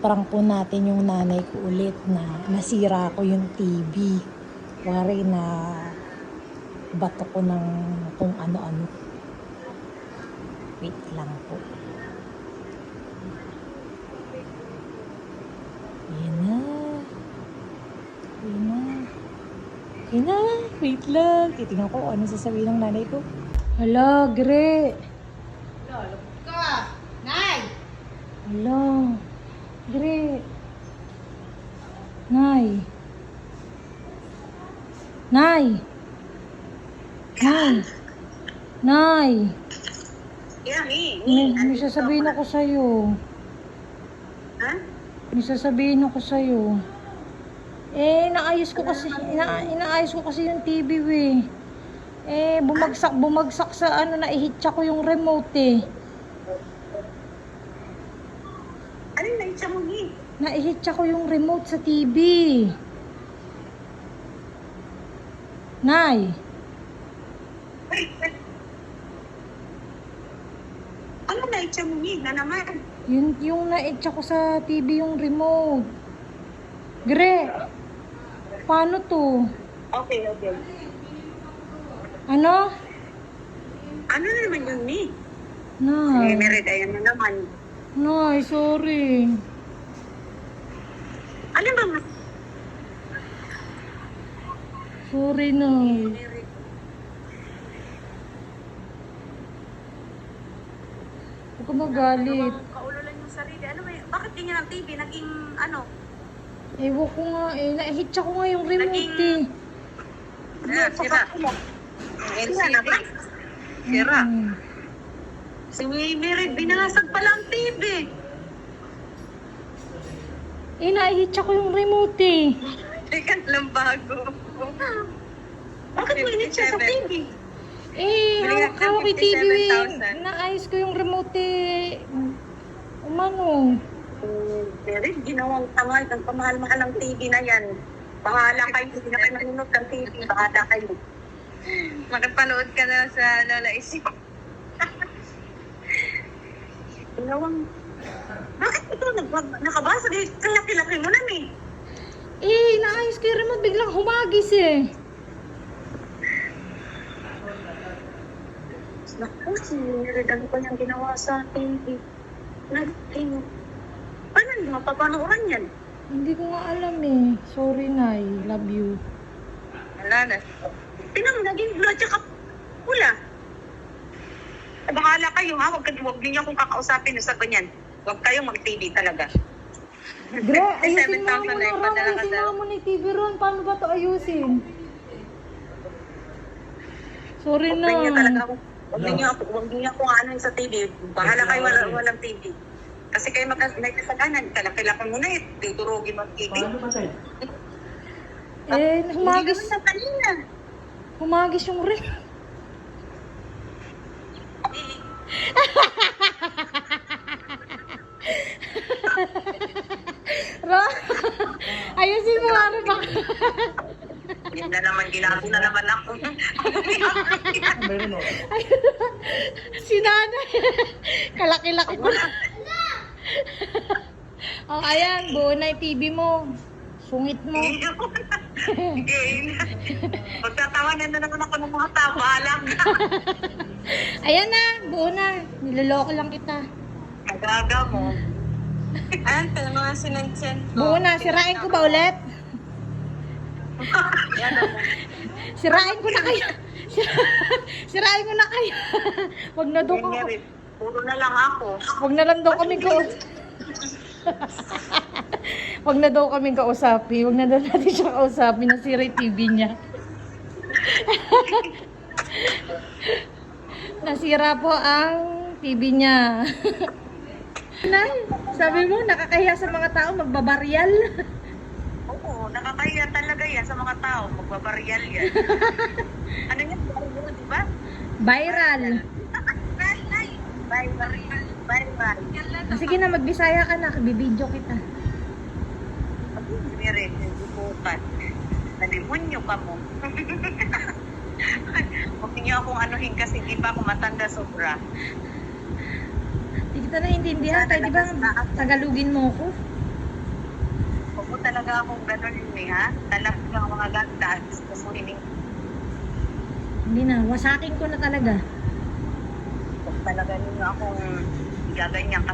ipaprank po natin yung nanay ko ulit na nasira ko yung TV. Wari na bato ko ng kung ano-ano. Wait lang po. Ayan na. Ayan na. Ayan na. Wait lang. Titingnan ko ano sasabihin ng nanay ko. Hala, Gre. Lolo ka! Nay! Hala. Gre. Nay. Nay. Nay. Nay. Yeah, me. May sasabihin ako sa'yo. Ha? May sasabihin ako sa'yo. Inaayos ko kasi, inaayos ko kasi yung TV, eh. Bumagsak sa ano, naihitsa ko yung remote, eh. Ano yung naitsa mo, ni? Naihitsa ko yung remote sa TV. Nay. Ano naitsa mo, ni? Na naman? Yung naitsa ko sa TV yung remote. Gre. Paano to? Okay. Ano? Ano na naman yun, ni? Nay. Merit, ayan na naman. Nay, sorry. Ano ba? Sorry, Nay. Merit. Huwag ka magalit. Kaulo lang yung sarili. Ano ba yun? Bakit ganyan ang TV? Naging ano? Ewan ko nga eh. Nahitsa ko nga yung remote eh. Sira. Sira na ba? Sira. Mm. Si Merit, binasag pala ang TV. Nahitsa ko yung remote eh. Teka lang bago. Bakit mo initsa sa TV? Hawak yung TV eh. 57,000. Naayos ko yung remote eh. Umano. Merit, ginawang tama. Ang pamahal-mahal ng TV na yan. Bahala kayo. Hindi na kayo manunod ng TV. Bahala kayo. Makapanood ka na sa Lola Isip. Ginawang... Bakit ito nakabasa? Kalaki-laki mo na eh. Naayos ko yung remote. Biglang humagis eh. Naku, si Merit, ano pa niyang ginawa sa TV? Paano niyo mapapanooran yan? Hindi ko nga alam eh. Sorry, Nay. Love you. Wala na. Tingnan mo, naging blue at saka pula. Bahala kayo ha, huwag niyo akong kakausapin sa ganyan. Huwag kayong mag-TV talaga. Gre, ayusin mo 7,000 muna na yung Ron. padala ka Ayusin daw. mo muna yung TV Ron. Paano ba ito ayusin? Sorry, Huwag niyo talaga Nay. ako. Huwag niyo ako ano sa TV. Bahala kayo walang TV. Kasi kayo may kasaganan. Kalaki-laki mo na eh. Dudurugin mo ang TV. Humagis. Hindi naman na kanina. Humagis yung rin. Ron, ayusin mo ano ba? Yan na naman, ginagawa na naman ako. Si nanay. Kalaki-laki ko na. Ayan, buo na yung TV mo. Sungit mo. Magtatawanan na naman ako ng mga tao. Bahala ka. Ayan na, buo na. Niloloko lang kita. Nagaga mo. Ayan, pero mga sinansin. Buo na, sirain ko ba ulit? Sirain ko na kayo. Sirain ko na kayo. Wag na daw ako. Puro na lang ako. Wag na lang daw kami Wag na daw kami kausapin. Wag na daw natin siya kausapin. Nasira yung TV niya. Nasira po ang TV niya. Nay, sabi mo, nakakahiya sa mga tao, magbabaryal. Oo, nakakaya talaga yan sa mga tao. Magbabaryal yan. Ano yan? Di ba? Viral. Viral. Sige na, magbisaya ka na. Bibidyo kita. Hindi rin, hindi bukat. Nalimunyo ka mo. Huwag niyo akong anuhin kasi di pa ako matanda sobra. Hindi kita naiintindihan. Kaya di ba Tagalogin mo ko? talaga akong ganun yun eh, ha? Talagang mga ganda. Gusto mo Hindi na, wasakin ko na talaga. talaga ninyo akong gaganyan